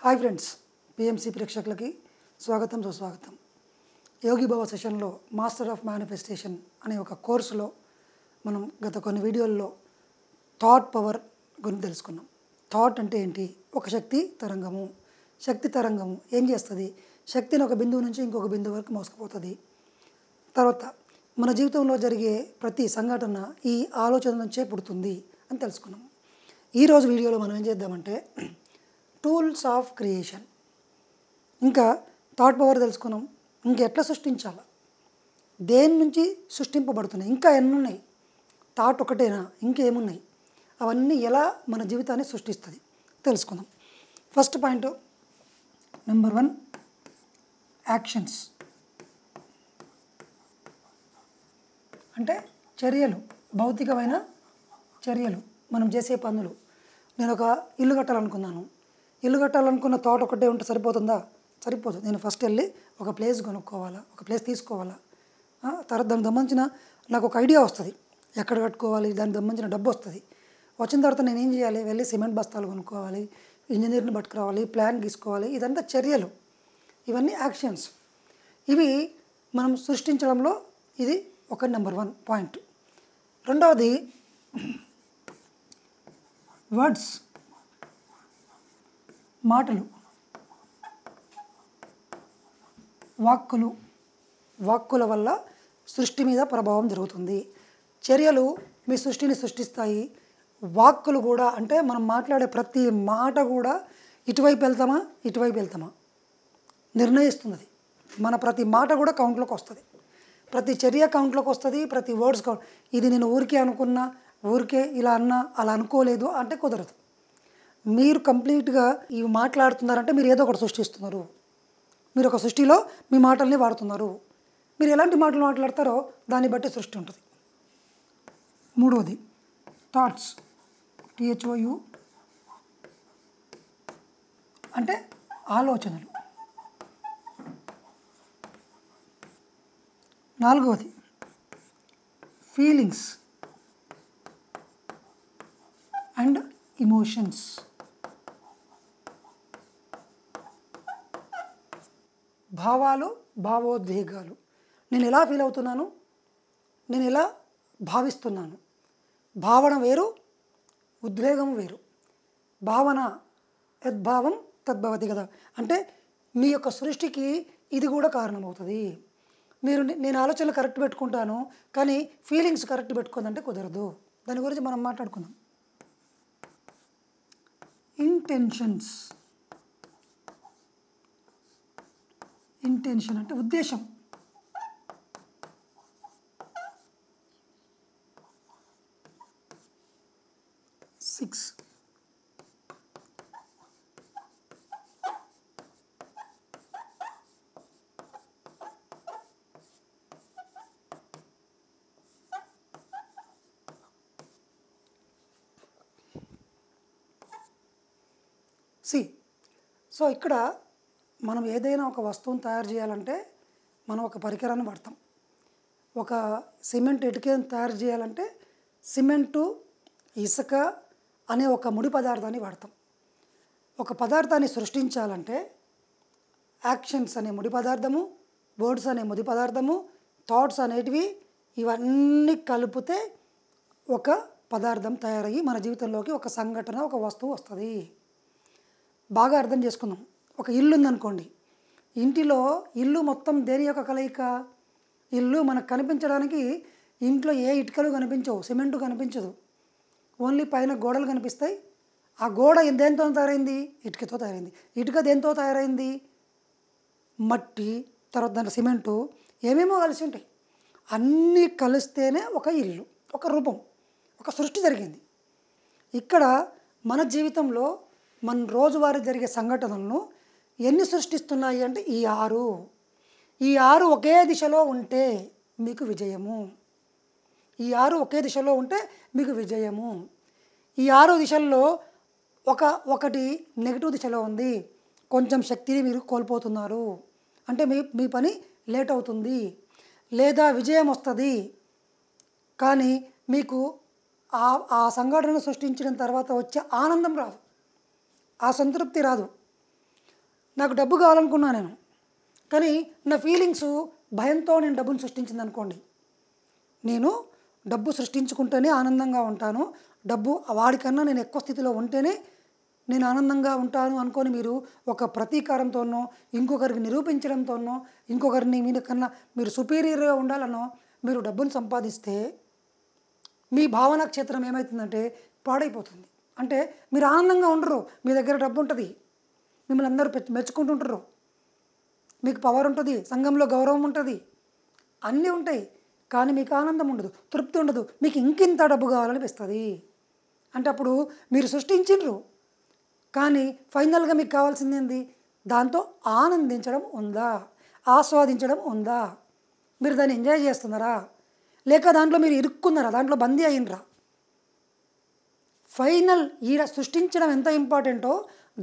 Hi friends, PMC ప్రేక్షకులకి స్వాగతం సుస్వాగతం. యోగి భవ సెషన్లో మాస్టర్ ఆఫ్ మేనిఫెస్టేషన్ అనే ఒక కోర్సులో మనం గత కొన్ని వీడియోల్లో థాట్ పవర్ గురించి తెలుసుకున్నాం. థాట్ అంటే ఏంటి? ఒక శక్తి తరంగము ఏం చేస్తుంది? శక్తిని ఒక బిందువు నుంచి ఇంకొక బిందువు వరకు మోసుకుపోతుంది. తర్వాత మన జీవితంలో జరిగే ప్రతి సంఘటన ఈ ఆలోచన నుంచే పుడుతుంది అని తెలుసుకున్నాం. ఈరోజు వీడియోలో మనం ఏం చేద్దామంటే టూల్స్ ఆఫ్ క్రియేషన్, ఇంకా థాట్ పవర్ తెలుసుకున్నాం. ఇంకెట్లా సృష్టించాలా, దేని నుంచి సృష్టింపబడుతున్నాయి, ఇంకా ఎన్ని ఉన్నాయి, థాట్ ఒకటేనా, ఇంకేమున్నాయి, అవన్నీ ఎలా మన జీవితాన్ని సృష్టిస్తుంది తెలుసుకుందాం. ఫస్ట్ పాయింట్ నెంబర్ 1, యాక్షన్స్ అంటే చర్యలు, భౌతికమైన చర్యలు, మనం చేసే పనులు. నేను ఒక ఇల్లు కట్టాలనుకున్నాను. ఇల్లు కట్టాలనుకున్న థాట్ ఒకటే ఉంటే సరిపోతుందా? సరిపోదు. నేను ఫస్ట్ వెళ్ళి ఒక ప్లేస్ కొనుక్కోవాలా, ఒక ప్లేస్ తీసుకోవాలా, తర్వాత దానికి సంబంధించిన నాకు ఒక ఐడియా వస్తుంది, ఎక్కడ కట్టుకోవాలి, దానికి సంబంధించిన డబ్బు వస్తుంది. వచ్చిన తర్వాత నేను ఏం చేయాలి? వెళ్ళి సిమెంట్ బస్తాలు కొనుక్కోవాలి, ఇంజనీర్ని పట్టుకురావాలి, ప్లాన్ గీసుకోవాలి. ఇదంతా చర్యలు, ఇవన్నీ యాక్షన్స్. ఇవి మనం సృష్టించడంలో ఇది ఒక నెంబర్ 1 పాయింట్. రెండవది వర్డ్స్, మాటలు, వాక్కుల వల్ల సృష్టి మీద ప్రభావం జరుగుతుంది. చర్యలు మీ సృష్టిని సృష్టిస్తాయి. వాక్కులు కూడా, అంటే మనం మాట్లాడే ప్రతి మాట కూడా ఇటువైపు వెళ్తామా నిర్ణయిస్తున్నది. మన ప్రతి మాట కూడా కౌంట్లోకి వస్తుంది, ప్రతి చర్య కౌంట్లోకి వస్తుంది, ప్రతి వర్డ్స్ కౌంట్. ఇది నేను ఊరికే అనుకున్నా, ఊరికే ఇలా అన్నా, అలా అనుకోలేదు అంటే కుదరదు. మీరు కంప్లీట్గా ఇవి మాట్లాడుతున్నారంటే మీరు ఏదో ఒకటి సృష్టిస్తున్నారు. మీరు ఒక సృష్టిలో మీ మాటల్ని వాడుతున్నారు. మీరు ఎలాంటి మాటలు మాట్లాడతారో దాన్ని బట్టి సృష్టి ఉంటుంది. మూడవది థాట్స్, THOU అంటే ఆలోచనలు. నాలుగవది ఫీలింగ్స్ అండ్ ఇమోషన్స్. భావాలు, భావోద్వేగాలు. నేను ఎలా ఫీల్ అవుతున్నాను, నేను ఎలా భావిస్తున్నాను. భావన వేరు, ఉద్వేగం వేరు. భావన యద్భావం తద్భవతి కదా. అంటే మీ యొక్క సృష్టికి ఇది కూడా కారణమవుతుంది. నేను ఆలోచనలు కరెక్ట్ పెట్టుకుంటాను, కానీ ఫీలింగ్స్ కరెక్ట్ పెట్టుకోదంటే కుదరదు. దాని గురించి మనం మాట్లాడుకుందాం. ఇంటెన్షన్ అంటే ఉద్దేశం. సిక్స్ సో ఇక్కడ మనం ఏదైనా ఒక వస్తువును తయారు చేయాలంటే మనం ఒక పరికరాన్ని వాడతాం. ఒక సిమెంట్ ఇటుకను తయారు చేయాలంటే సిమెంటు, ఇసుక అనే ఒక ముడి పదార్థాన్ని వాడతాం. ఒక పదార్థాన్ని సృష్టించాలంటే యాక్షన్స్ అనే ముడి పదార్థము, వర్డ్స్ అనే ముడి పదార్థము, థాట్స్ అనేటివి, ఇవన్నీ కలిపితే ఒక పదార్థం తయారయ్యి మన జీవితంలోకి ఒక సంఘటన, ఒక వస్తువు వస్తుంది. బాగా అర్థం చేసుకుందాం. ఒక ఇల్లు ఉందనుకోండి, ఇల్లు మొత్తం దేని యొక్క కలయిక? ఇల్లు మనకు కనిపించడానికి ఇంట్లో ఏ ఇటుకలు కనిపించవు, సిమెంటు కనిపించదు, ఓన్లీ పైన గోడలు కనిపిస్తాయి. ఆ గోడ దేంతో తయారైంది? ఇటుకతో తయారైంది. ఇటుక దేంతో తయారైంది? మట్టి, తర్వాత దాంట్లో సిమెంటు, ఏమేమో కలిసి ఉంటాయి. అన్నీ కలిస్తేనే ఒక ఇల్లు, ఒక రూపం, ఒక సృష్టి జరిగింది. ఇక్కడ మన జీవితంలో మన రోజువారీ జరిగే సంఘటనలను ఎన్ని సృష్టిస్తున్నాయి అంటే ఈ ఆరు ఒకే దిశలో ఉంటే మీకు విజయము. ఈ 6 దిశల్లో ఒకటి నెగిటివ్ దిశలో ఉంది, కొంచెం శక్తిని మీరు కోల్పోతున్నారు అంటే మీ పని లేట్ అవుతుంది, లేదా విజయం వస్తుంది కానీ మీకు ఆ సంఘటనను సృష్టించిన తర్వాత వచ్చే ఆనందం రాదు, ఆ సంతృప్తి రాదు. నాకు డబ్బు కావాలనుకున్నా నేను, కానీ నా ఫీలింగ్స్ భయంతో నేను డబ్బును సృష్టించింది అనుకోండి. నేను డబ్బు సృష్టించుకుంటేనే ఆనందంగా ఉంటాను, డబ్బు వాడికన్నా నేను ఎక్కువ స్థితిలో ఉంటేనే నేను ఆనందంగా ఉంటాను అనుకొని మీరు ఒక ప్రతీకారంతోనో, ఇంకొకరికి నిరూపించడంతోనో, ఇంకొకరిని మీద కన్నా మీరు సుపీరియర్గా ఉండాలనో మీరు డబ్బును సంపాదిస్తే మీ భావనా క్షేత్రం ఏమవుతుందంటే పాడైపోతుంది. అంటే మీరు ఆనందంగా ఉండరు. మీ దగ్గర డబ్బు ఉంటుంది, మిమ్మల్ని అందరూ మెచ్చుకుంటుంటారు, మీకు పవర్ ఉంటుంది, సంఘంలో గౌరవం ఉంటుంది, అన్నీ ఉంటాయి, కానీ మీకు ఆనందం ఉండదు, తృప్తి ఉండదు, మీకు ఇంకింత డబ్బు కావాలనిపిస్తుంది. అంటే అప్పుడు మీరు సృష్టించిండ్రు, కానీ ఫైనల్గా మీకు కావాల్సింది ఏంది? దాంతో ఆనందించడం ఉందా, ఆస్వాదించడం ఉందా, మీరు దాన్ని ఎంజాయ్ చేస్తున్నారా, లేక దాంట్లో మీరు ఇరుక్కున్నారా, దాంట్లో బందీ అయినరా? ఫైనల్ ఈడ సృష్టించడం ఎంత ఇంపార్టెంటో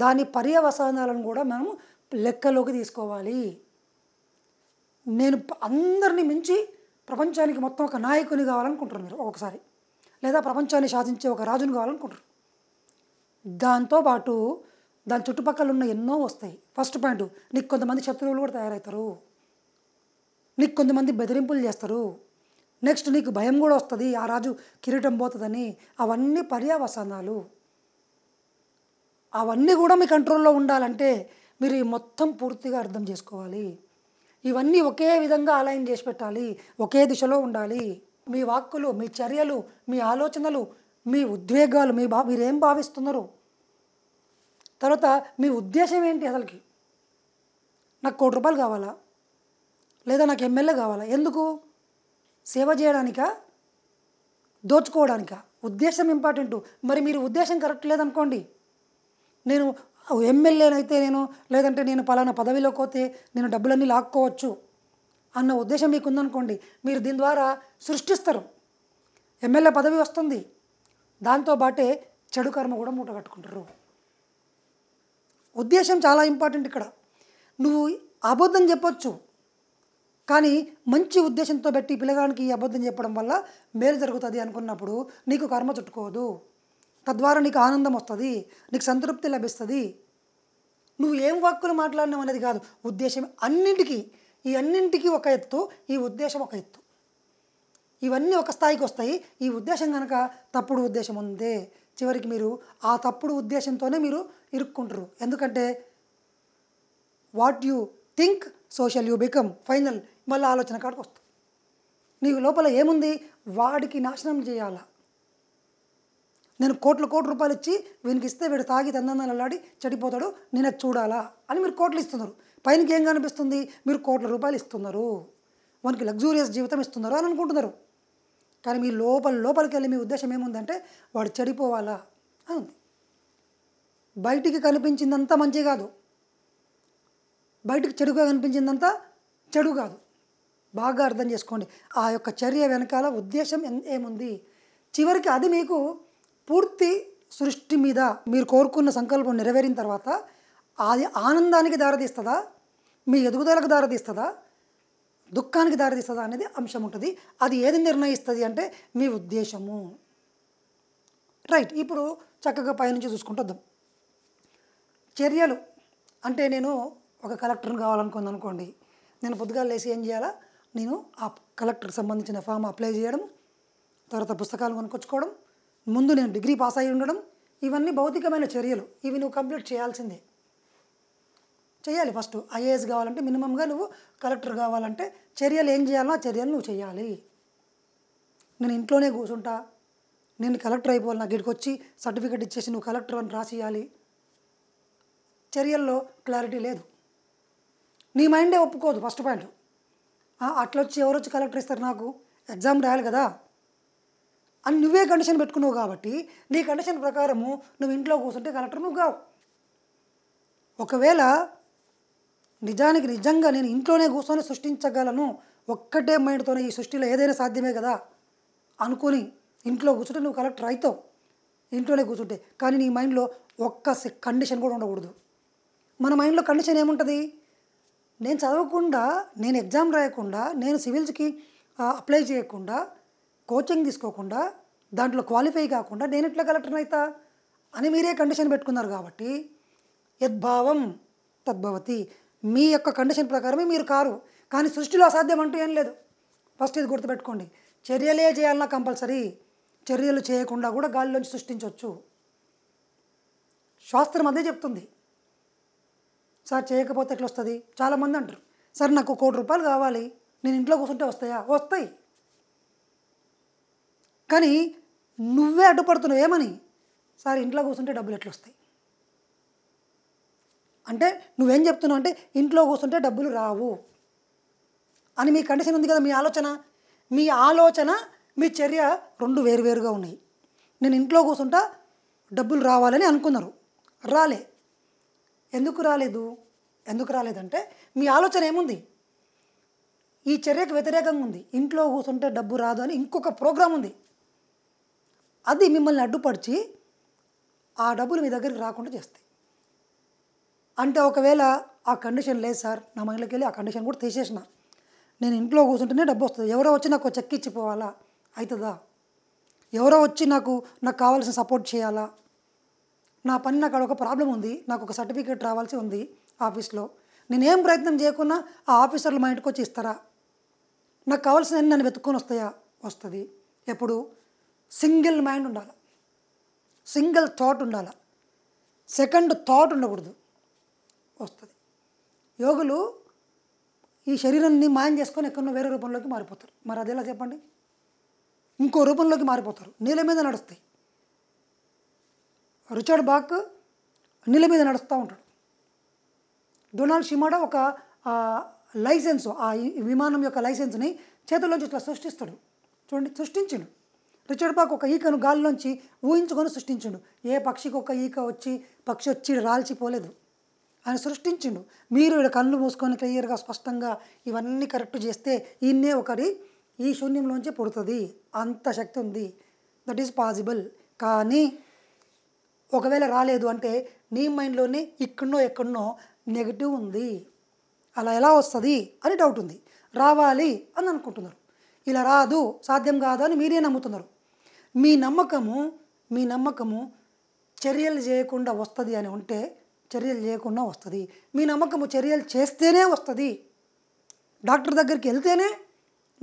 దాని పర్యవసానాలను కూడా మనం లెక్కలోకి తీసుకోవాలి. నేను అందరినీ మించి ప్రపంచానికి మొత్తం ఒక నాయకుని కావాలనుకుంటారు మీరు ఒకసారి, లేదా ప్రపంచాన్ని శాసించే ఒక రాజుని కావాలనుకుంటారు. దాంతోపాటు దాని చుట్టుపక్కల ఉన్న ఎన్నో వస్తాయి. ఫస్ట్ పాయింట్, నీకు కొంతమంది శత్రువులు కూడా తయారవుతారు, నీకు కొంతమంది బెదిరింపులు చేస్తారు, నెక్స్ట్ నీకు భయం కూడా వస్తుంది, ఆ రాజు కిరీటం పోతుందని. అవన్నీ పర్యవసానాలు. అవన్నీ కూడా మీ కంట్రోల్లో ఉండాలంటే మీరు ఈ మొత్తం పూర్తిగా అర్థం చేసుకోవాలి. ఇవన్నీ ఒకే విధంగా అలైన్ చేసి పెట్టాలి, ఒకే దిశలో ఉండాలి. మీ వాక్కులు, మీ చర్యలు, మీ ఆలోచనలు, మీ ఉద్వేగాలు, మీరేం భావిస్తున్నారు, తర్వాత మీ ఉద్దేశం ఏంటి? అసలుకి నాకు ₹1,00,00,000 కావాలా, లేదా నాకు ఎమ్మెల్యే కావాలా? ఎందుకు? సేవ చేయడానికా, దోచుకోవడానికా? ఉద్దేశం ఇంపార్టెంట్. మరి మీరు ఉద్దేశం కరెక్ట్ లేదనుకోండి, నేను ఎమ్మెల్యేనైతే లేదంటే నేను పలానా పదవిలోకి పోతే నేను డబ్బులన్నీ లాక్కోవచ్చు అన్న ఉద్దేశం మీకు ఉందనుకోండి, మీరు దీని ద్వారా సృష్టిస్తారు, ఎమ్మెల్యే పదవి వస్తుంది, దాంతోపాటే చెడు కర్మ కూడా మూట కట్టుకుంటారు. ఉద్దేశం చాలా ఇంపార్టెంట్ ఇక్కడ. నువ్వు అబద్ధం చెప్పొచ్చు, కానీ మంచి ఉద్దేశంతో పెట్టి పిల్లగానికి ఈ అబద్ధం చెప్పడం వల్ల మేలు జరుగుతుంది అనుకున్నప్పుడు నీకు కర్మ చుట్టుకోదు, తద్వారా నీకు ఆనందం వస్తుంది, నీకు సంతృప్తి లభిస్తుంది. నువ్వు ఏం వాక్కులు మాట్లాడినావు అనేది కాదు, ఉద్దేశం. ఈ అన్నింటికి ఒక ఎత్తు, ఈ ఉద్దేశం ఒక ఎత్తు. ఇవన్నీ ఒక స్థాయికి వస్తాయి. ఈ ఉద్దేశం కనుక తప్పుడు ఉద్దేశం ఉందే, చివరికి మీరు ఆ తప్పుడు ఉద్దేశంతోనే మీరు ఇరుక్కుంటారు. ఎందుకంటే what you think so shall you become. Final మళ్ళీ ఆలోచన కాడికి వస్తుంది. నీకు లోపల ఏముంది? వాడికి నాశనం చేయాలా, నేను కోట్ల రూపాయలు ఇచ్చి వీనికి ఇస్తే వీడు తాగి తందనాలు అల్లాడి చెడిపోతాడు, నేను అది చూడాలా అని మీరు కోట్లు ఇస్తున్నారు. పైనకి ఏం కనిపిస్తుంది? మీరు కోట్ల రూపాయలు ఇస్తున్నారు, వానికి లగ్జూరియస్ జీవితం ఇస్తున్నారు అని అనుకుంటున్నారు. కానీ మీ లోపలికి వెళ్ళి మీ ఉద్దేశం ఏముందంటే వాడు చెడిపోవాలా అని ఉంది. బయటికి కనిపించిందంతా మంచి కాదు, బయటికి చెడుగా కనిపించిందంతా చెడు కాదు. బాగా అర్థం చేసుకోండి. ఆ యొక్క చర్య వెనకాల ఉద్దేశం ఏముంది. చివరికి అది మీకు పూర్తి సృష్టి మీద మీరు కోరుకున్న సంకల్పం నెరవేరిన తర్వాత అది ఆనందానికి దారితీస్తుందా, మీ ఎదుగుదలకు దారితీస్తుందా, దుఃఖానికి దారితీస్తుందా అనేది అంశం ఉంటుంది. అది ఏది నిర్ణయిస్తుంది అంటే మీ ఉద్దేశము. రైట్. ఇప్పుడు చక్కగా పైనుంచి చూసుకుంటూ వద్దాం. చర్యలు అంటే నేను ఒక కలెక్టర్ని కావాలనుకుంది అనుకోండి, నేను పొద్దుగాల లేసి ఏం చేయాలా? నేను ఆ కలెక్టర్కి సంబంధించిన ఫామ్ అప్లై చేయడం, తర్వాత పుస్తకాలు కొనుక్కొచ్చుకోవడం, ముందు నేను డిగ్రీ పాస్ అయి ఉండడం, ఇవన్నీ భౌతికమైన చర్యలు. ఇవి నువ్వు కంప్లీట్ చేయాల్సిందే, చేయాలి. ఫస్ట్ ఐఏఎస్ కావాలంటే మినిమంగా నువ్వు కలెక్టర్ కావాలంటే చర్యలు ఏం చేయాలో ఆ చర్యలు నువ్వు చేయాలి. నేను ఇంట్లోనే కూర్చుంటా, నేను కలెక్టర్ అయిపోవాలి, నాకు ఇక్కడికి వచ్చి సర్టిఫికేట్ ఇచ్చేసి నువ్వు కలెక్టర్ అని రాసియాలి, చర్యల్లో క్లారిటీ లేదు. నీ మైండే ఒప్పుకోదు. ఫస్ట్ పాయింట్, అట్లా వచ్చి ఎవరు వచ్చి కలెక్టర్ ఇస్తారు, నాకు ఎగ్జామ్ రాయాలి కదా అని నువ్వే కండిషన్ పెట్టుకున్నావు. కాబట్టి నీ కండిషన్ ప్రకారము నువ్వు ఇంట్లో కూర్చుంటే కలెక్టర్ నువ్వు కావు. ఒకవేళ నిజంగా నేను ఇంట్లోనే కూర్చొని సృష్టించగలను, ఒక్కటే మైండ్తోనే ఈ సృష్టిలో ఏదైనా సాధ్యమే కదా అనుకొని ఇంట్లో కూర్చుంటే నువ్వు కలెక్టర్ అవుతావు, ఇంట్లోనే కూర్చుంటే. కానీ నీ మైండ్లో ఒక్క కండిషన్ కూడా ఉండకూడదు. మన మైండ్లో కండిషన్ ఏముంటుంది? నేను చదవకుండా, నేను ఎగ్జామ్ రాయకుండా, నేను సివిల్స్కి అప్లై చేయకుండా, కోచింగ్ తీసుకోకుండా, దాంట్లో క్వాలిఫై కాకుండా నేను ఎట్లా కలెక్టర్ అవుతా అని మీరే కండిషన్ పెట్టుకున్నారు. కాబట్టి యద్భావం తద్భవతి. మీ యొక్క కండిషన్ ప్రకారమే మీరు కారు. కానీ సృష్టిలో అసాధ్యం అంటూ ఏం లేదు. ఫస్ట్ ఇది గుర్తుపెట్టుకోండి. చర్యలే చేయాలన్నా కంపల్సరీ. చర్యలు చేయకుండా కూడా గాలిలోంచి సృష్టించవచ్చు. శాస్త్రం అదే చెప్తుంది. సార్ చేయకపోతే ఎట్లా వస్తుంది? చాలామంది అంటారు, సార్ నాకు ₹1,00,00,000 కావాలి, నేను ఇంట్లో కూర్చుంటే వస్తాయా? వస్తాయి. కానీ నువ్వే అడ్డుపడుతున్నావు. ఏమని? సార్ ఇంట్లో కూర్చుంటే డబ్బులు ఎట్లా వస్తాయి అంటే నువ్వేం చెప్తున్నావు అంటే ఇంట్లో కూర్చుంటే డబ్బులు రావు అని మీ కండిషన్ ఉంది కదా. మీ ఆలోచన మీ చర్య రెండు వేరువేరుగా ఉన్నాయి. నేను ఇంట్లో కూర్చుంటా డబ్బులు రావాలని అనుకున్నారు, రాలే. ఎందుకు రాలేదంటే మీ ఆలోచన ఏముంది? ఈ చర్యకు వ్యతిరేకంగా ఉంది. ఇంట్లో కూర్చుంటే డబ్బు రాదు అని ఇంకొక ప్రోగ్రాం ఉంది. అది మిమ్మల్ని అడ్డుపరిచి ఆ డబ్బులు మీ దగ్గరికి రాకుండా చేస్తాయి. అంటే ఒకవేళ ఆ కండిషన్ లేదు సార్, నా మైండ్లోకి వెళ్ళి ఆ కండిషన్ కూడా తీసేసిన, నేను ఇంట్లో కూర్చుంటేనే డబ్బు వస్తుంది, ఎవరో వచ్చి నాకు చెక్ ఇచ్చిపోవాలా? అవుతుందా? ఎవరో వచ్చి నాకు కావాల్సిన సపోర్ట్ చేయాలా? నా పని నాకు ఒక ప్రాబ్లం ఉంది, నాకు ఒక సర్టిఫికేట్ రావాల్సి ఉంది ఆఫీస్లో, నేనేం ప్రయత్నం చేయకున్నా ఆ ఆఫీసర్లు మా ఇంటికి వచ్చి ఇస్తారా? నాకు కావాల్సినవన్నీ నన్ను వెతుక్కొని వస్తాయా? వస్తుంది. ఎప్పుడు? సింగిల్ మైండ్ ఉండాలి, సింగిల్ థాట్ ఉండాలి, సెకండ్ థాట్ ఉండకూడదు, వస్తుంది. యోగులు ఈ శరీరాన్ని మాయం చేసుకొని ఎక్కడో వేరే రూపంలోకి మారిపోతారు. మరి అదేలా చెప్పండి? ఇంకో రూపంలోకి మారిపోతారు. నీళ్ళ మీద నడుస్తాయి. రిచర్డ్ బాక్ నీళ్ళ మీద నడుస్తూ ఉంటాడు. డొనాల్డ్ షిమాడా ఒక లైసెన్స్, ఆ విమానం యొక్క లైసెన్స్ని చేతుల్లోంచి ఇట్లా సృష్టిస్తాడు. చూడండి, సృష్టించాడు. రిచర్డ్ బాక్ ఒక ఈకను గాలిలోంచి ఊహించుకొని సృష్టించాడు. ఏ పక్షికి ఒక ఈక వచ్చి పక్షి వచ్చి రాల్చిపోలేదు, ఆయన సృష్టించిండు. మీరు ఇక్కడ కళ్ళు మూసుకొని క్లియర్గా స్పష్టంగా ఇవన్నీ కరెక్ట్ చేస్తే ఈయన్నే ఒకరి ఈ శూన్యంలోంచి పుడుతుంది. అంత శక్తి ఉంది. That is possible. కానీ ఒకవేళ రాలేదు అంటే నీ మైండ్లోనే ఎక్కడనో నెగిటివ్ ఉంది. అలా ఎలా వస్తుంది అని డౌట్ ఉంది. రావాలి అని అనుకుంటున్నారు. ఇలా రాదు, సాధ్యం కాదు అని మీరే నమ్ముతున్నారు. మీ నమ్మకము చర్యలు చేయకుండా వస్తుంది అని ఉంటే చర్యలు చేయకుండా వస్తుంది. మీ నమ్మకము చర్యలు చేస్తేనే వస్తుంది. డాక్టర్ దగ్గరికి వెళ్తేనే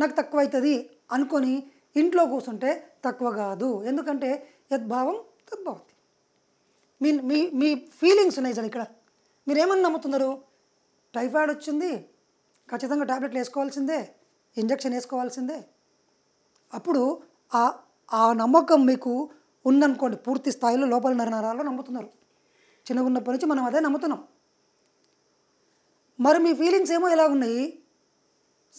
నాకు తక్కువ అవుతుంది అనుకొని ఇంట్లో కూర్చుంటే తక్కువ కాదు. ఎందుకంటే యద్భావం తద్భవతి. మీ ఫీలింగ్స్ ఉన్నాయి సార్. ఇక్కడ మీరేమని నమ్ముతున్నారు? టైఫాయిడ్ వచ్చింది, ఖచ్చితంగా టాబ్లెట్లు వేసుకోవాల్సిందే, ఇంజక్షన్ వేసుకోవాల్సిందే. అప్పుడు ఆ నమ్మకం మీకు ఉందనుకోండి, పూర్తి స్థాయిలో లోపల నరాల్లో నమ్ముతున్నారు. చిన్నగా ఉన్నప్పటి నుంచి మనం అదే నమ్ముతున్నాం. మరి మీ ఫీలింగ్స్ ఏమో ఎలా ఉన్నాయి?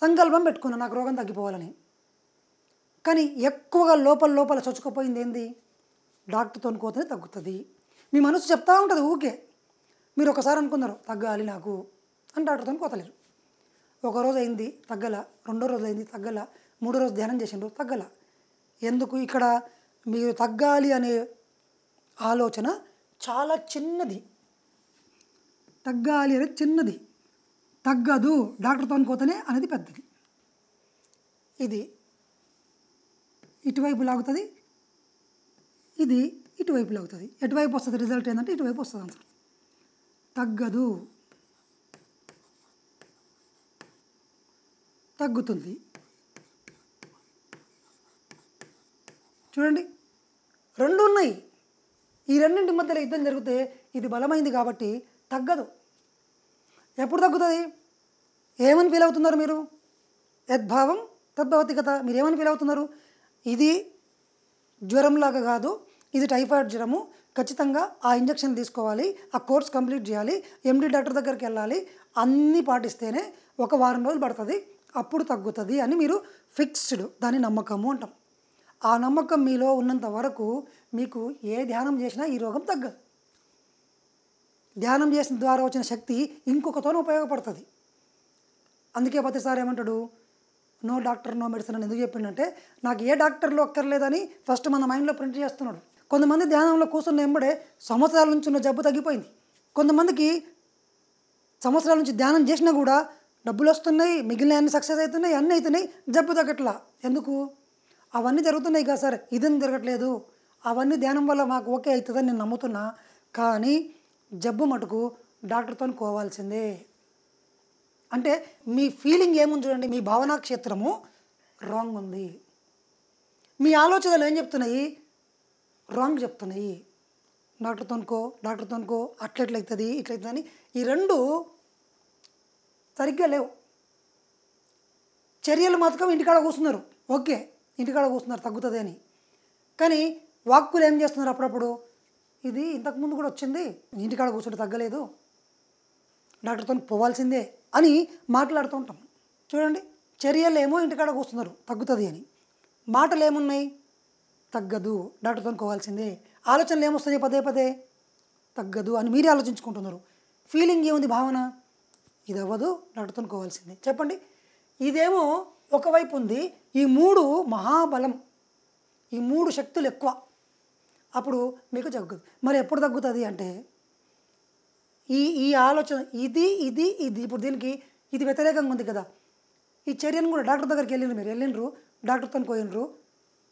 సంకల్పం పెట్టుకున్నా నాకు రోగం తగ్గిపోవాలని. కానీ ఎక్కువగా లోపల చొచ్చుకుపోయింది ఏంది? డాక్టర్తో పోతేనే తగ్గుతుంది. మీ మనసు చెప్తా ఉంటుంది ఊకే. మీరు ఒకసారి అనుకున్నారు తగ్గాలి నాకు అని డాక్టర్తో పోతలేరు. ఒకరోజు అయింది తగ్గల, రెండో రోజు అయింది తగ్గల, మూడో రోజు ధ్యానం చేసిండ్రు తగ్గల. ఎందుకు? ఇక్కడ మీరు తగ్గాలి అనే ఆలోచన చాలా చిన్నది. తగ్గాలి అనేది చిన్నది, తగ్గదు డాక్టర్తో పోతేనే అనేది పెద్దది. ఇది ఇటువైపు లాగుతుంది, ఇది ఇటువైపు లాగుతుంది. ఎటువైపు వస్తుంది రిజల్ట్ ఏంటంటే ఇటువైపు వస్తుంది ఆన్సర్. తగ్గదు, తగ్గుతుంది. చూడండి, రెండు ఉన్నాయి. ఈ రెండింటి మధ్యలో యుద్ధం జరిగితే ఇది బలమైంది కాబట్టి తగ్గదు. ఎప్పుడు తగ్గుతుంది? ఏమని ఫీల్ అవుతున్నారు మీరు? యద్భావం తద్భవతి కదా. మీరు ఏమని ఫీల్ అవుతున్నారు? ఇది జ్వరంలాగా కాదు, ఇది టైఫాయిడ్ జ్వరము, ఖచ్చితంగా ఆ ఇంజక్షన్ తీసుకోవాలి, ఆ కోర్స్ కంప్లీట్ చేయాలి, ఎండి డాక్టర్ దగ్గరికి వెళ్ళాలి, అన్నీ పాటిస్తేనే ఒక వారం రోజులు పడుతుంది, అప్పుడు తగ్గుతుంది అని మీరు ఫిక్స్డ్. దాన్ని నమ్మకము అంటాం. ఆ నమ్మకం మీలో ఉన్నంత వరకు మీకు ఏ ధ్యానం చేసినా ఈ రోగం తగ్గదు. ధ్యానం చేసిన ద్వారా వచ్చిన శక్తి ఇంకొకతోనే ఉపయోగపడుతుంది. అందుకే ప్రతిసారి ఏమంటాడు, నో డాక్టర్ నో మెడిసిన్ అని ఎందుకు చెప్పిండంటే, నాకు ఏ డాక్టర్లు అక్కర్లేదని ఫస్ట్ మన మైండ్లో ప్రింట్ చేస్తున్నాడు. కొంతమంది ధ్యానంలో కూర్చున్న వెంబడే సంవత్సరాల నుంచి ఉన్న జబ్బు తగ్గిపోయింది. కొంతమందికి సంవత్సరాల నుంచి ధ్యానం చేసినా కూడా డబ్బులు వస్తున్నాయి, మిగిలిన అన్ని సక్సెస్ అవుతున్నాయి, అన్నీ అవుతున్నాయి, జబ్బు తగ్గట్లా. ఎందుకు? అవన్నీ జరుగుతున్నాయి కదా సార్, ఇదని జరగట్లేదు. అవన్నీ ధ్యానం వల్ల మాకు ఓకే అవుతుందని నేను నమ్ముతున్నా, కానీ జబ్బు మటుకు డాక్టర్తో కోవాల్సిందే. అంటే మీ ఫీలింగ్ ఏముంది చూడండి, మీ భావనా క్షేత్రము రాంగ్ ఉంది. మీ ఆలోచనలు ఏం చెప్తున్నాయి? రాంగ్ చెప్తున్నాయి. డాక్టర్తో అట్లెట్లయితుంది ఇట్లయితుంది అని ఈ రెండు సరిగ్గా లేవు. చర్యలు మాత్రం ఇంటికాడ కూర్చున్నారు, ఓకే ఇంటికాడ కూర్చున్నారు తగ్గుతుంది అని. కానీ వాక్కులు ఏం చేస్తున్నారు అప్పుడప్పుడు, ఇది ఇంతకుముందు కూడా వచ్చింది, ఇంటికాడ కూర్చుంటే తగ్గలేదు, డాక్టర్తో పోవాల్సిందే అని మాట్లాడుతూ ఉంటాం. చూడండి, చర్యలు ఏమో ఇంటికాడ కూర్చున్నారు తగ్గుతుంది అని, మాటలు ఏమున్నాయి తగ్గదు డాక్టర్తో పోవాల్సిందే, ఆలోచనలు ఏమొస్తాయి పదే పదే తగ్గదు అని మీరే ఆలోచించుకుంటున్నారు. ఫీలింగ్ ఏముంది, భావన ఇది అవ్వదు డాక్టర్తో పోవాల్సిందే. చెప్పండి, ఇదేమో ఒకవైపు ఉంది. ఈ మూడు మహాబలం, ఈ మూడు శక్తులు ఎక్కువ, అప్పుడు మీకు తగ్గుతుంది. మరి ఎప్పుడు తగ్గుతుంది అంటే ఈ ఆలోచన ఇది ఇది ఇది ఇప్పుడు దీనికి ఇది వ్యతిరేకంగా ఉంది కదా. ఈ చర్యను కూడా డాక్టర్ దగ్గరికి వెళ్ళినరు డాక్టర్తో పోయినరు,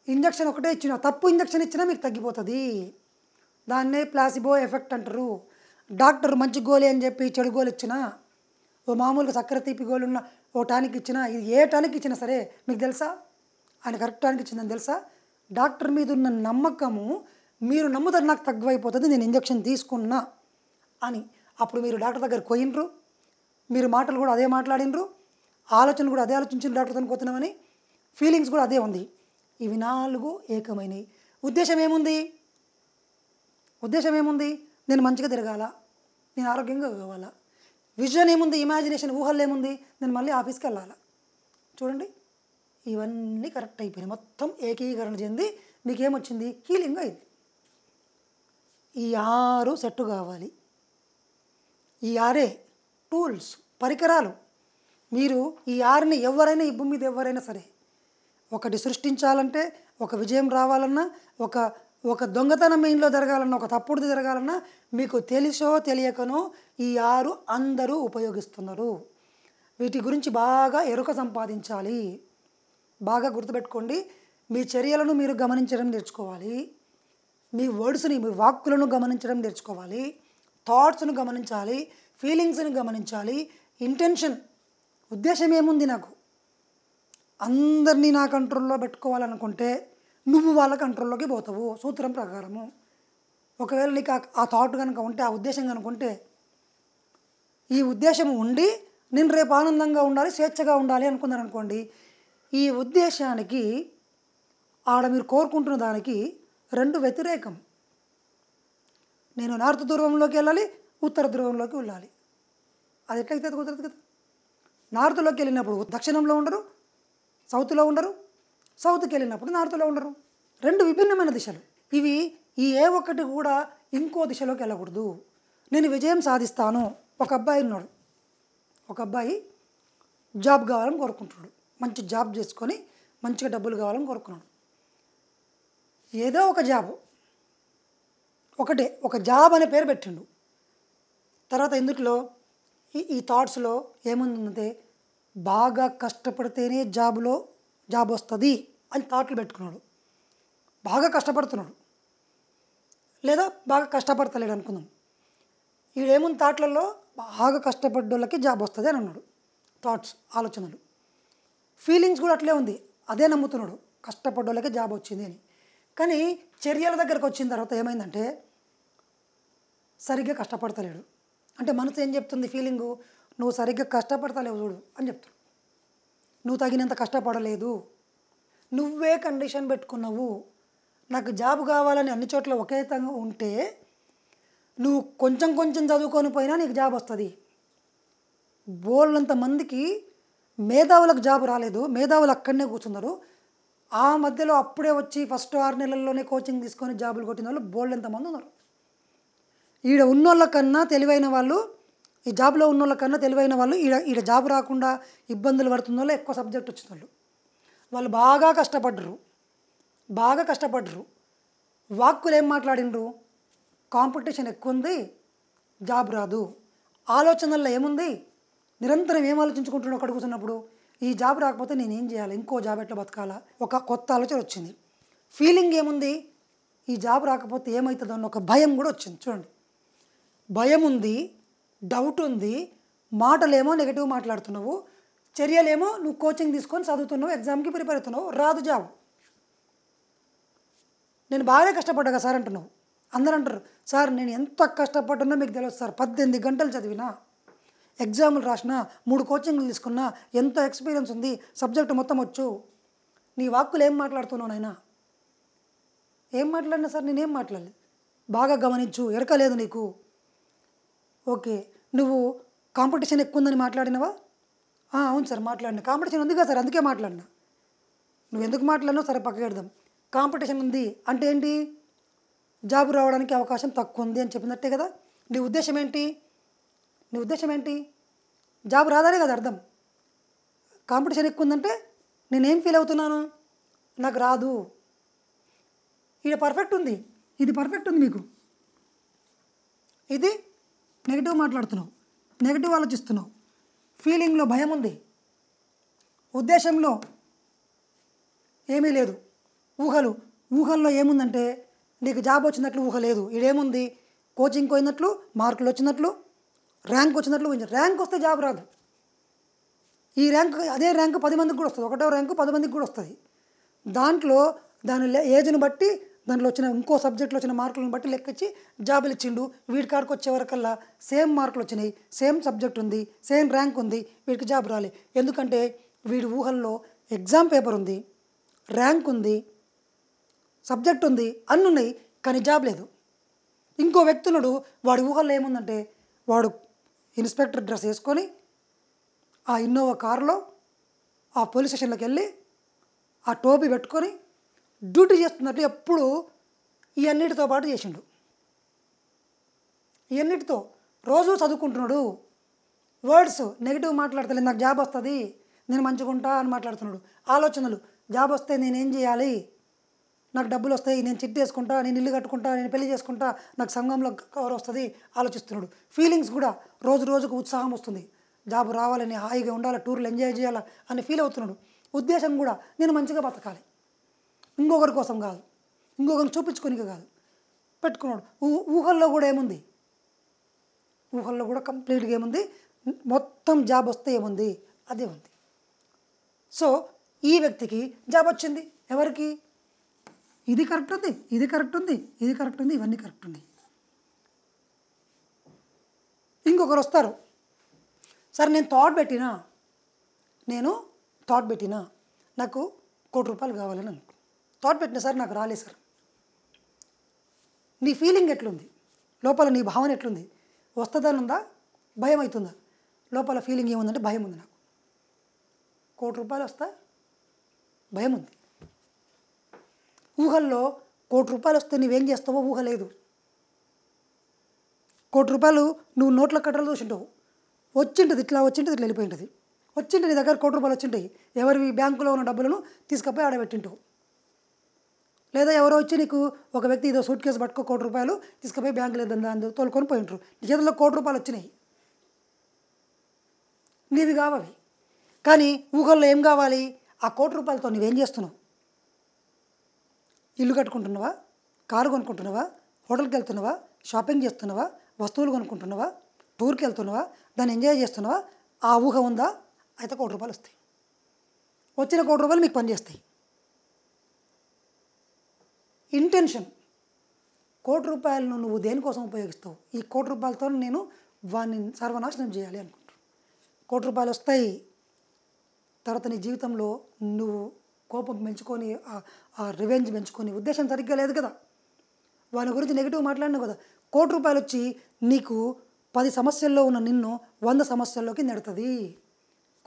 ఇంజక్షన్ ఒకటే ఇచ్చిన, తప్పు ఇంజక్షన్ ఇచ్చినా మీకు తగ్గిపోతుంది. దాన్నే ప్లాసిబో ఎఫెక్ట్ అంటారు. డాక్టర్ మంచి గోళీ అని చెప్పి చెడు గోలు ఇచ్చినా, ఓ మామూలుగా చక్కెర తీపి గోలు ఉన్న ఓ టానిక్ ఇచ్చినా, ఇది ఏ టానిక్ ఇచ్చినా సరే మీకు తెలుసా ఆయన కరెక్ట్ టానిక్ ఇచ్చిందని తెలుసా? డాక్టర్ మీద ఉన్న నమ్మకము, మీరు నమ్ముతారు నాకు తగ్గిపోతుంది నేను ఇంజక్షన్ తీసుకున్నా అని. అప్పుడు మీరు డాక్టర్ దగ్గరికి పోయినరు, మీరు మాటలు కూడా అదే మాట్లాడినరు, ఆలోచన కూడా అదే ఆలోచించిన డాక్టర్తో పోతున్నామని, ఫీలింగ్స్ కూడా అదే ఉంది. ఇవి నాలుగు ఏకమైనవి. ఉద్దేశం ఏముంది? నేను మంచిగా తిరగాల, నేను ఆరోగ్యంగా కావాలా. విజన్ ఏముంది? ఇమాజినేషన్, ఊహల్లో ఏముంది? నేను మళ్ళీ ఆఫీస్కి వెళ్ళాలా. చూడండి, ఇవన్నీ కరెక్ట్ అయిపోయినాయి, మొత్తం ఏకీకరణ చెంది మీకేమొచ్చింది? హీలింగ్ అయింది. ఈ 6 సెట్టు కావాలి. ఈ 6 టూల్స్, పరికరాలు. మీరు ఈ 6ని ఎవరైనా, ఈ భూమి మీద ఎవరైనా సరే ఒకటి సృష్టించాలంటే, ఒక విజయం రావాలన్నా, ఒక దొంగతనం మీ ఇంట్లో జరగాలన్నా, ఒక తప్పుడుది జరగాలన్నా, మీకు తెలుసో తెలియకనో ఈ 6 అందరూ ఉపయోగిస్తున్నారు. వీటి గురించి బాగా ఎరుక సంపాదించాలి. బాగా గుర్తుపెట్టుకోండి. మీ చర్యలను మీరు గమనించడం నేర్చుకోవాలి, మీ వర్డ్స్ని, మీ వాక్కులను గమనించడం నేర్చుకోవాలి, థాట్స్ను గమనించాలి, ఫీలింగ్స్ని గమనించాలి. ఇంటెన్షన్, ఉద్దేశం ఏముంది? నాకు అందరినీ నా కంట్రోల్లో పెట్టుకోవాలనుకుంటే నువ్వు వాళ్ళ కంట్రోల్లోకి పోతావు సూత్రం ప్రకారము. ఒకవేళ నీకు ఆ థాట్ కనుక ఉంటే, ఆ ఉద్దేశం కనుక ఉంటే, ఈ ఉద్దేశం ఉండి నేను రేపు ఆనందంగా ఉండాలి, స్వేచ్ఛగా ఉండాలి అనుకున్నాను అనుకోండి, ఈ ఉద్దేశానికి ఆడ మీరు కోరుకుంటున్న దానికి 2 వ్యతిరేకం. నేను నార్త్ ధ్రువంలోకి వెళ్ళాలి, ఉత్తర ధ్రువంలోకి వెళ్ళాలి. అది ఎట్లయితే కుదరదు కదా. నార్త్లోకి వెళ్ళినప్పుడు దక్షిణంలో ఉండరు, సౌత్లో ఉండరు, సౌత్కి వెళ్ళినప్పుడు నార్త్లో ఉండరు. 2 విభిన్నమైన దిశలు ఇవి. ఈ ఏ ఒక్కటి కూడా ఇంకో దిశలోకి వెళ్ళకూడదు. నేను విజయం సాధిస్తాను. ఒక అబ్బాయి ఉన్నాడు, ఒక అబ్బాయి జాబ్ కావాలని కోరుకుంటున్నాడు, మంచి జాబ్ చేసుకొని మంచిగా డబ్బులు కావాలని కోరుకున్నాడు. ఏదో ఒక జాబ్, ఒక జాబ్ అనే పేరు పెట్టిండు. తర్వాత ఇందులో ఈ థాట్స్లో ఏముందంటే, బాగా కష్టపడితేనే జాబ్ వస్తుంది అని థాట్లు పెట్టుకున్నాడు. బాగా కష్టపడుతున్నాడు, లేదా బాగా కష్టపడతలేడు అనుకుందాం. వీడేముంది థాట్లలో, బాగా కష్టపడ్డోళ్ళకి జాబ్ వస్తుంది అని అన్నాడు. థాట్స్, ఆలోచనలు. ఫీలింగ్స్ కూడా అట్లే ఉంది, అదే నమ్ముతున్నాడు, కష్టపడ్డోళ్ళకి జాబ్ వచ్చింది అని. కానీ చర్యల దగ్గరకు వచ్చిన తర్వాత ఏమైందంటే, సరిగ్గా కష్టపడతలేడు. అంటే మనసు ఏం చెప్తుంది? ఫీలింగు, నువ్వు సరిగ్గా కష్టపడతలేవు చూడు అని చెప్తాడు. నువ్వు తగినంత కష్టపడలేదు, నువ్వే కండిషన్ పెట్టుకున్నావు. నాకు జాబ్ కావాలని అన్ని చోట్ల ఒకే విధంగా ఉంటే, నువ్వు కొంచెం చదువుకొని పోయినా నీకు జాబ్ వస్తుంది. బోల్నంత మందికి మేధావులకు జాబ్ రాలేదు, మేధావులు అక్కడనే కూర్చున్నారు. ఆ మధ్యలో అప్పుడే వచ్చి ఫస్ట్ 6 నెలల్లోనే కోచింగ్ తీసుకొని జాబులు కొట్టిన వాళ్ళు బోల్డంతమంది ఉన్నారు. ఈడ ఉన్నోళ్ళ కన్నా తెలివైన వాళ్ళు, ఈ జాబ్లో ఉన్నోళ్ళ కన్నా తెలివైన వాళ్ళు, ఈడ జాబ్ రాకుండా ఇబ్బందులు పడుతున్న వాళ్ళు ఎక్కువ సబ్జెక్ట్ వచ్చిన వాళ్ళు బాగా కష్టపడ్డరు. వాక్కులు ఏం మాట్లాడినరు? కాంపిటీషన్ ఎక్కువ ఉంది, జాబ్ రాదు. ఆలోచనల్లో ఏముంది? నిరంతరం ఏం ఆలోచించుకుంటున్నావు అక్కడ కూర్చున్నప్పుడు? ఈ జాబ్ రాకపోతే నేనేం చేయాలి, ఇంకో జాబ్ ఎట్లా బతకాలా, ఒక కొత్త ఆలోచన వచ్చింది. ఫీలింగ్ ఏముంది? ఈ జాబ్ రాకపోతే ఏమవుతుందో అన్న ఒక భయం కూడా వచ్చింది. చూడండి, భయం ఉంది, డౌట్ ఉంది, మాటలేమో నెగిటివ్ మాట్లాడుతున్నావు, చర్యలేమో నువ్వు కోచింగ్ తీసుకొని చదువుతున్నావు, ఎగ్జామ్కి ప్రిపేర్ అవుతున్నావు, రాదు జాబ్. నేను బాగానే కష్టపడ్డా కదా సార్ అంటున్నావు. అందరూ అంటారు, సార్ నేను ఎంత కష్టపడ్డానో మీకు తెలియదు సార్, 18 గంటలు చదివినా, ఎగ్జాములు రాసినా, 3 కోచింగ్లు తీసుకున్నా, ఎంతో ఎక్స్పీరియన్స్ ఉంది, సబ్జెక్ట్ మొత్తం వచ్చు. నీ వాక్కులు ఏం మాట్లాడుతున్నావు నాయనా? ఏం మాట్లాడినా సార్? నేనేం మాట్లాడలేదు. బాగా గమనించు, ఎరకలేదు నీకు. ఓకే, నువ్వు కాంపిటీషన్ ఎక్కువ ఉందని మాట్లాడినవా? అవును సార్ మాట్లాడినా. కాంపిటీషన్ ఉంది కదా సార్, అందుకే మాట్లాడినా. నువ్వు ఎందుకు మాట్లాడినావు సరే పక్కకి పెడదాం. కాంపిటీషన్ ఉంది అంటే ఏంటి? జాబ్ రావడానికి అవకాశం తక్కువ ఉంది అని చెప్పినట్టే కదా. నీ ఉద్దేశం ఏంటి? జాబ్ రాదనే కదా అర్థం. కాంపిటీషన్ ఎక్కువ ఉందంటే నేనేం ఫీల్ అవుతున్నాను? నాకు రాదు. ఇది పర్ఫెక్ట్ ఉంది, ఇది పర్ఫెక్ట్ ఉంది మీకు. ఇది నెగిటివ్ మాట్లాడుతున్నావు, నెగిటివ్ ఆలోచిస్తున్నావు, ఫీలింగ్లో భయం ఉంది, ఉద్దేశంలో ఏమీ లేదు, ఊహల్లో ఏముందంటే నీకు జాబ్ వచ్చినట్లు ఊహ లేదు. ఇదేముంది? కోచింగ్ పోయినట్లు, మార్కులు వచ్చినట్లు, ర్యాంక్ వచ్చినట్లు. ర్యాంక్ వస్తే జాబ్ రాదు. ఈ ర్యాంక్, అదే ర్యాంక్ 10 మందికి కూడా వస్తుంది, ఒకటో ర్యాంకు 10 మందికి కూడా వస్తుంది. దాంట్లో దాని ఏజ్ని బట్టి, దాంట్లో వచ్చిన ఇంకో సబ్జెక్ట్లో వచ్చిన మార్కులను బట్టి లెక్కించి జాబులు ఇచ్చిండు. వీడి కాడికి వచ్చే వరకల్లా సేమ్ మార్కులు వచ్చినాయి, సేమ్ సబ్జెక్ట్ ఉంది, సేమ్ ర్యాంక్ ఉంది, వీడికి జాబ్ రాలే. ఎందుకంటే వీడి ఊహల్లో ఎగ్జామ్ పేపర్ ఉంది, ర్యాంక్ ఉంది, సబ్జెక్ట్ ఉంది, అన్నీ ఉన్నాయి, కానీ జాబ్ లేదు. ఇంకో వ్యక్తి ఉన్నాడు, వాడి ఊహల్లో ఏముందంటే వాడు ఇన్స్పెక్టర్ డ్రెస్ వేసుకొని ఆ ఇన్నోవా కారులో ఆ పోలీస్ స్టేషన్లోకి వెళ్ళి ఆ టోపీ పెట్టుకొని డ్యూటీ చేస్తున్నట్టు ఎప్పుడు ఇవన్నిటితో పాటు చేసిండు. ఇవన్నిటితో రోజు చదువుకుంటున్నాడు, వర్డ్స్ నెగిటివ్ మాట్లాడతలేదు, నాకు జాబ్ వస్తుంది, నేను మంచిగా ఉంటా అని మాట్లాడుతున్నాడు. ఆలోచనలు, జాబ్ వస్తే నేనేం చేయాలి, నాకు డబ్బులు వస్తాయి, నేను చిట్టి వేసుకుంటా, నేను ఇల్లు కట్టుకుంటా, నేను పెళ్లి చేసుకుంటా, నాకు సంఘంలో కవర్ వస్తుంది ఆలోచిస్తున్నాడు. ఫీలింగ్స్ కూడా రోజు రోజుకు ఉత్సాహం వస్తుంది, జాబ్ రావాలని, హాయిగా ఉండాలి, టూర్లు ఎంజాయ్ చేయాలి అని ఫీల్ అవుతున్నాడు. ఉద్దేశం కూడా నేను మంచిగా బతకాలి, ఇంకొకరి కోసం కాదు, ఇంకొకరిని చూపించుకోనిక కాదు పెట్టుకున్నాడు. ఊహల్లో కూడా ఏముంది? ఊహల్లో కూడా కంప్లీట్గా ఏముంది? మొత్తం జాబ్ వస్తే ఏముంది? అదే ఉంది. సో ఈ వ్యక్తికి జాబ్ వచ్చింది. ఎవరికి? ఇది కరెక్ట్ ఉంది, ఇది కరెక్ట్ ఉంది, ఇది కరెక్ట్ ఉంది, ఇవన్నీ కరెక్ట్ ఉంది. ఇంకొకరు వస్తారు, సార్ నేను థాట్ పెట్టినా నాకు 1 కోటి రూపాయలు కావాలని అనుకో. థాట్ పెట్టినా సార్ నాకు రాలేదు సార్. నీ ఫీలింగ్ ఎట్లుంది? లోపల నీ భావన ఎట్లుంది? వస్తుందని ఉందా, భయం అవుతుందా? లోపల ఫీలింగ్ ఏముందంటే భయం ఉంది. నాకు 1 కోటి రూపాయలు వస్తా, భయం ఉంది. ఊహల్లో 1 కోటి రూపాయలు వస్తే నువ్వేం చేస్తావో ఊహ లేదు. 1 కోటి రూపాయలు నువ్వు నోట్ల కట్టలు చూసింటావు, వచ్చింటుంది, ఇట్లా వెళ్ళిపోయి ఉంటుంది. వచ్చింటే నీ దగ్గర 1 కోటి రూపాయలు వచ్చింటాయి, ఎవరివి బ్యాంకులో ఉన్న డబ్బులను తీసుకుపోయి ఆడబెట్టింటావు. లేదా ఎవరో వచ్చి నీకు ఒక వ్యక్తి ఏదో సూట్ కేసు పట్టుకో 1 కోటి రూపాయలు తీసుకుపోయి బ్యాంకులో దాన్ని తోలుకొని పోయింటారు. నీ చేతుల్లో 1 కోటి రూపాయలు వచ్చినాయి, నీవి కావాలి. కానీ ఊహల్లో ఏం కావాలి? ఆ 1 కోటి రూపాయలతో నువ్వేం చేస్తున్నావు? ఇల్లు కట్టుకుంటున్నావా, కారు కొనుక్కుంటున్నావా, హోటల్కి వెళ్తున్నావా, షాపింగ్ చేస్తున్నావా, వస్తువులు కొనుక్కుంటున్నావా, టూర్కి వెళ్తున్నావా, దాన్ని ఎంజాయ్ చేస్తున్నావా? ఆ ఊహ ఉందా? అయితే 1 కోటి రూపాయలు వస్తాయి. వచ్చిన 1 కోటి రూపాయలు మీకు పనిచేస్తాయి. ఇంటెన్షన్, 1 కోటి రూపాయలను నువ్వు దేనికోసం ఉపయోగిస్తావు? ఈ 1 కోటి రూపాయలతో నేను వాడిని సర్వనాశనం చేయాలి అనుకుంటాను. 1 కోటి రూపాయలు వస్తాయి, తర్వాత నీ జీవితంలో నువ్వు కోపం పెంచుకొని, ఆ రివెంజ్ పెంచుకొని, ఉద్దేశం సరిగ్గా లేదు కదా, వాని గురించి నెగిటివ్ మాట్లాడినావు కదా. 1 కోటి రూపాయలు వచ్చి నీకు 10 సమస్యల్లో ఉన్న నిన్ను 100 సమస్యల్లోకి నెడుతుంది.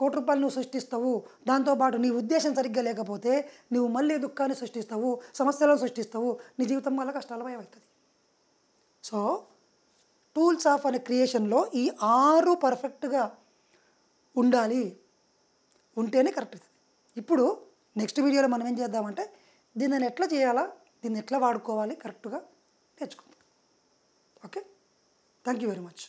1 కోటి రూపాయలు నువ్వు సృష్టిస్తావు, దాంతోపాటు నీ ఉద్దేశం సరిగ్గా లేకపోతే నువ్వు మళ్ళీ దుఃఖాన్ని సృష్టిస్తావు, సమస్యలను సృష్టిస్తావు, నీ జీవితం వల్ల కష్టాలమయం అవుతుంది. సో టూల్స్ ఆఫ్ అనే క్రియేషన్లో ఈ 6 పర్ఫెక్ట్గా ఉండాలి, ఉంటేనే కరెక్ట్ అవుతుంది. ఇప్పుడు నెక్స్ట్ వీడియోలో మనం ఏం చేద్దామంటే దీన్ని ఎట్లా చేయాలా, దీన్ని ఎట్లా వాడుకోవాలి కరెక్ట్గా నేర్చుకుందాం. Okay, thank you very much.